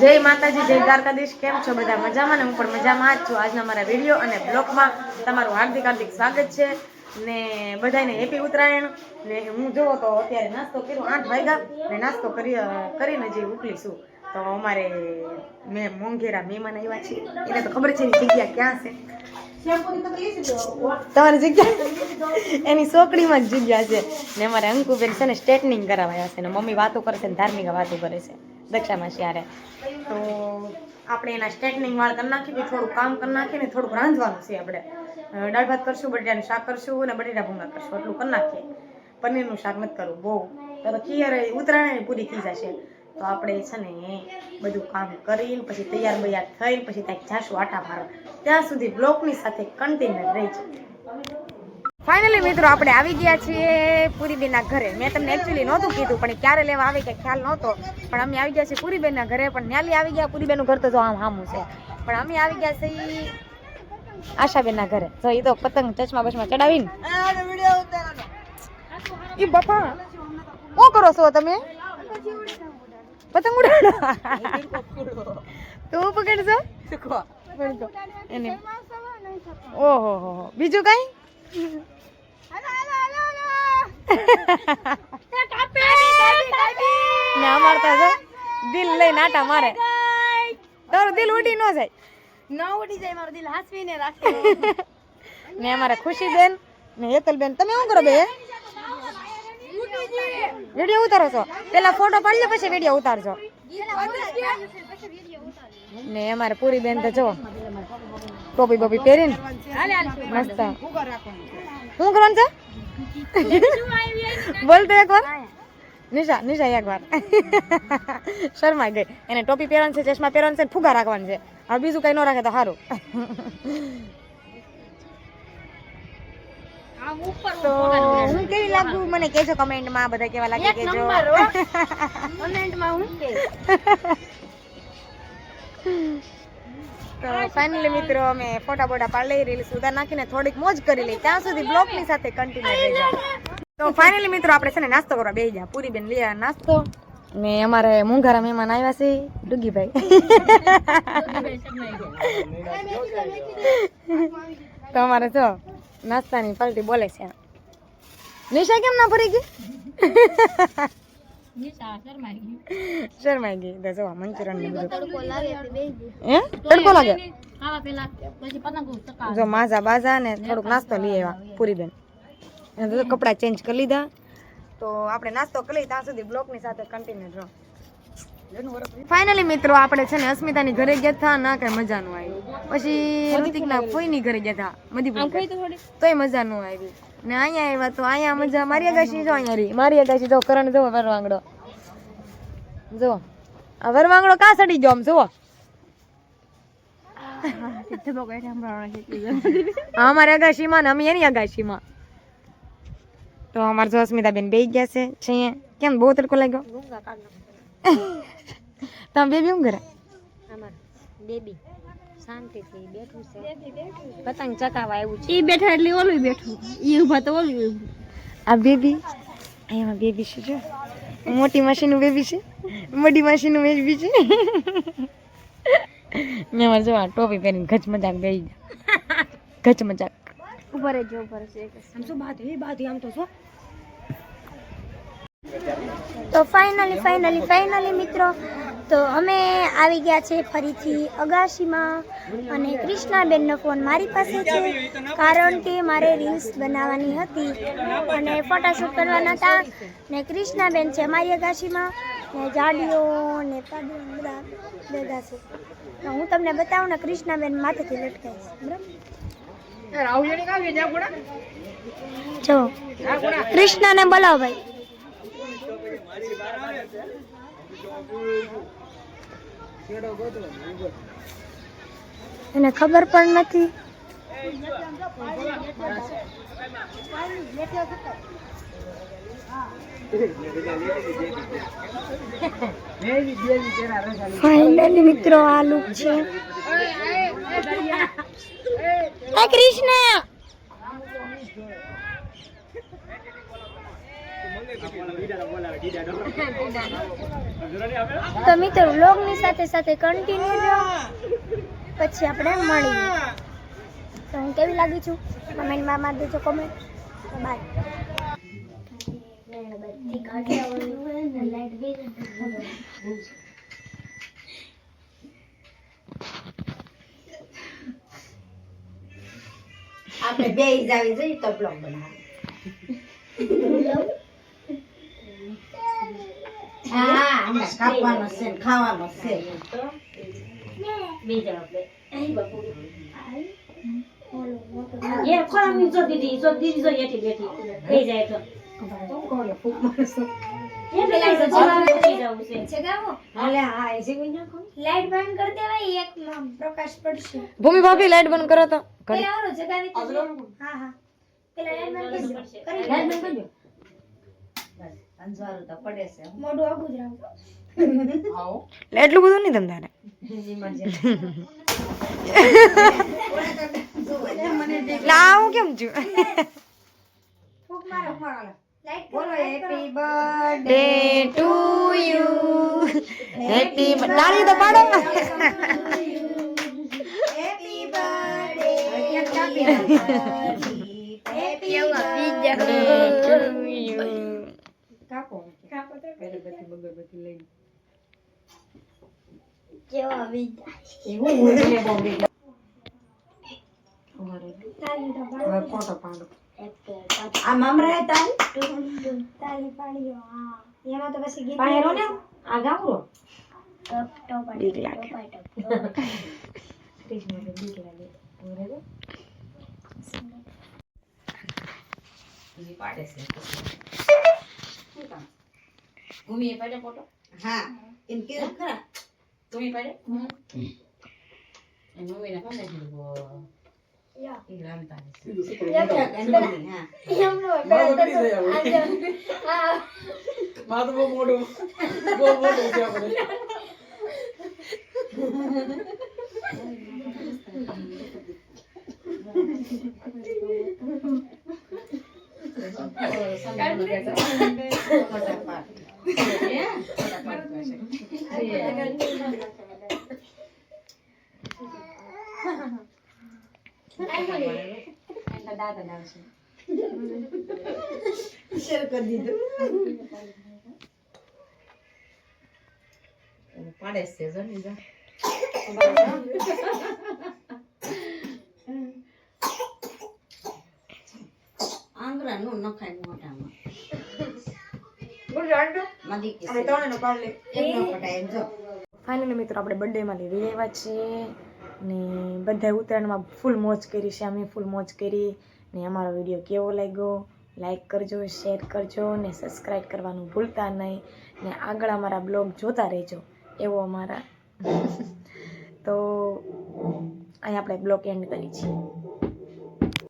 જય માતાજી, જય દ્વારકાધીશ. કેમ છો બધા? મજામાં ને? હું પણ મજામાં જ છું. આજના મારા વિડીયો અને બ્લોગમાં તમારું હાર્દિક હાર્દિક સ્વાગત છે ને બધાને હેપી ઉત્તરાયણ. ને હું જોવો તો અત્યારે નાસ્તો કર્યો, 8 વાગ્યા ને નાસ્તો કરીને જે ઉકલી છું. તો અમારે મોંઘેરા મહેમાન આવ્યા છે, એને તો ખબર છે એની જગ્યા ક્યાં છે. તમારી જગ્યા એની સોકડીમાં જ જગ્યા છે ને અમારે અંકુબેન છે ને સ્ટ્રેટનિંગ કરાવાયા છે ને મમ્મી વાતો કરે છે ને ધાર્મિક વાતો કરે છે દક્ષામાં ત્યારે. તો આપણે એના સ્ટ્રેટનિંગ વાળ કરી નાખીએ, થોડું કામ કરી નાખીએ ને થોડુંક રાંધવાનું છે. આપણે દાળ ભાત કરશું, બટેટાનું શાક કરશું અને બટેટા ભૂંગા કરશું, એટલું કરી નાખીએ. પનીરનું શાક નથી કરવું બહુ, તો ખીર ઉતરાયણ પૂરી થઈ જશે. તો આપણે છે ને બધું કામ કરીને પછી તૈયાર બૈયાર થઈને પછી ત્યાં જાશું આટા મારવા. ત્યાં સુધી બ્લોગની સાથે કન્ટિન્યુ રહેજો. ફાઇનલી મિત્રો આપણે આવી ગયા છીએ પૂરીબેનના ઘરે. મેં તમને એકચ્યુઅલી નહોતું કીધું, પણ ક્યારે લેવા આવે કે ખ્યાલ નહોતો. પણ અમે આવી ગયા છીએ પૂરીબેનના ઘરે. પણ ન્યાલી આવી ગયા, પૂરીબેનનું ઘર તો જો આમ સામું છે. પણ અમે આવી ગયા છીએ આશાબેનના ઘરે. જો એ તો પતંગ ચશ્મા બસમાં ચડાવીને એ બાપા શું કરો છો તમે? પતંગ ઉડાડો. તું પકડશો એને? ઓહો હો, બીજું કઈ? દિલ લઈને આટા મારે. તારું દિલ ઉડી ન જાય? ન ઉડી જાય, મારું દિલ હાસવીને રાખે. ને અમારે ખુશી બેન ને હેતલ બેન, તમે શું કરો બે? વિડીયો ઉતારો છો? પેલા ફોટો પાડી લો પછી વિડીયો ઉતારજો. ને અમારે પૂરી બેન તો જો ટોપી બોપી પહેરીને મસ્ત. શું કરવાનું છે? બોલ તો એક વાર. નિશા એક વાર શર્મા ગઈ. એને ટોપી પહેરવાનું છે, ચશ્મા પહેરવાનું છે, ફુગા રાખવાનું છે. હવે બીજું કઈ ન રાખે તો સારું. તો હું કેવી લાગુ મને કહેજો કમેન્ટમાં, બધા કેવા લાગે કહેજો કમેન્ટમાં. હું કે તો ફાઇનલી મિત્રો અમે ફોટા બોટા પાડી લઈ, રીલ્સ ઉતાર નાખીને થોડીક મોજ કરી લઈ. ત્યાં સુધી બ્લોગની સાથે કન્ટિન્યુ રહેજો. તો ફાઇનલી મિત્રો આપણે છે ને નાસ્તો કરવા બેસી ગયા. પૂરી બેન લઈ આવ્યા નાસ્તો ને અમારે મોંઘારા મહેમાન આવ્યા છે ડુગીભાઈ. તો અમારે જો નાસ્તાની પાર્ટી બોલે છે. નિશા કેમ ના ફરી ગઈ? શર્માઈ ગઈ. તો જો મંચુરિયન ને બધું તડકો લાગે. જો માઝા બાઝા ને થોડુંક નાસ્તો લઈ આવ્યા પૂરી બેન. કપડાં ચેન્જ કરી લીધા. તો આપણે નાસ્તો કરી ત્યાં સુધી બ્લોગની સાથે કન્ટિન્યુ રહો. ફાઇનલી મિત્રો આપણે છે ને અસ્મિતાની ઘરે ગયા હતા, ના કઈ મજા નું આવ્યું. પછી ઋતિકના ફોઈની ઘરે ગયા હતા મધીપુર, તોય મજા નું આવી. ને અહીંયા આવ્યા તો અહીંયા મજા. મારી અગાશી જો, અહીંયા રહી મારી અગાશી જો. કરણ જો વરવાંગડો જો, આ વરવાંગડો કા સડી ગયો આમ જુઓ. અમારી અગાશીમાં ને અમે એની અગાશીમાં. તો અમારે જો અસ્મિતાબેન બેસી ગયા છે. કેમ બહુ તડકો લાગ્યો? તમે બેબી શું કરે? બેબી શાંતિથી બેઠું છે, પતંગ ચકાવા આવ્યું છે. ઈ બેઠા એટલે ઓલું બેઠું, ઈ ઊભા તો ઓલું ઊભું. આ બેબી અહીંયા બેબી છે જો, મોટી માસીનું બેબી છે, મોટી માસીનું બેબી છે. ને અમારે જો આ ટોપી પહેરીને ગચ મજાક બેસી ગયા. ગચ મજાક ઉપર જો ઉપર છે આમ શું બાત આમ તો શું. તો ફાઇનલી મિત્રો તો અમે આવી ગયા છે ફરીથી અગાશીમાં. અને કૃષ્ણાબેનનો ફોન મારી પાસે છે, કારણ કે મારે રીલ્સ બનાવવાની હતી અને ફોટોશૂટ કરવાના હતા. ને કૃષ્ણાબેન છે અમારી અગાશીમાં, ને જાડીઓ ને પાડીઓ બધા ભેગા છે. તો હું તમને બતાવું ને, કૃષ્ણાબેન માથેથી લટકાઈશ. બરાબર, જો કૃષ્ણાને બોલાવો ભાઈ. એને ખબર પણ નથી. ફાઇનલી મિત્રો આ લુક છે. કૃષ્ણ તો મિત્રો વ્લોગની સાથે સાથે કન્ટિન્યુ રહ્યો, પછી આપણે મળીએ. તો હું કેવી લાગી છું કમેન્ટમાં મારી દેજો કોમેન્ટ. તો બાય. આપણે બે જાવી જોઈએ તો બ્લોગ બનાવે. હા હમણાં કાપવાનો છે ને ખાવાનો છે. લાઈટ બંધ કરી દેવાય, એક પ્રકાશ પડશે. ભૂમિ ભાભી લાઈટ બંધ કરો તો. પેલા આવરો જગાવી તો દે. હા હા પેલા લાઈટ બંધ કરી દો. લાઈટ બંધ કરી દો. બસ અંજવાળું તો પડે છે. મોઢું આગું જ રાખો. આવો એટલું બધું નહીં તમ તારે. ના હું કેમ છું. ફૂંક મારો લાઈટ બોલો happy birthday day to you happy તાળી તો પાડો. હેપી બર્થડે હેપી કાપો બગરબત્તી લઈને જેવા વિદ્યા એવું હોય બહુ તાળી તો હવે ફોટો પાડો. આ મમરા તાળી પાડ્યો. હા એમાં તો પછી ગીત પાહેરો ને આ ગાવરો ટપ ટપ બીક લાગે. કૃષ્ણ ને બીક લાગે બરાબર ઈ પાડે છે શું કામ ઘૂમીએ પાડે ફોટો હા એમ કે ખરા તમે પાડે એ મમ્મીને કોને કીધું યા ઈ રામતા હા એમનો હા મારું બહુ મોટું છે આપણે શેર કરી દીધું પાડે છે જો નીજા આંગળા નો નખાય મોઢામાં માદી કે એકનો કટાય જો ફાઇનલી મિત્રો આપણે બર્થડેમાં લીધી આવ્યા છીએ ને બધાએ ઉત્તરાયણમાં ફૂલ મોજ કરી છે. અમે ફૂલ મોજ કરી ને અમારો વિડીયો કેવો લાગ્યો લાઈક કરજો, શેર કરજો ને સબસ્ક્રાઈબ કરવાનું ભૂલતા નહીં ને આગળ અમારા બ્લોગ જોતા રહેજો એવો અમારા તો અહીં આપણે બ્લોગ એન્ડ કરી છીએ.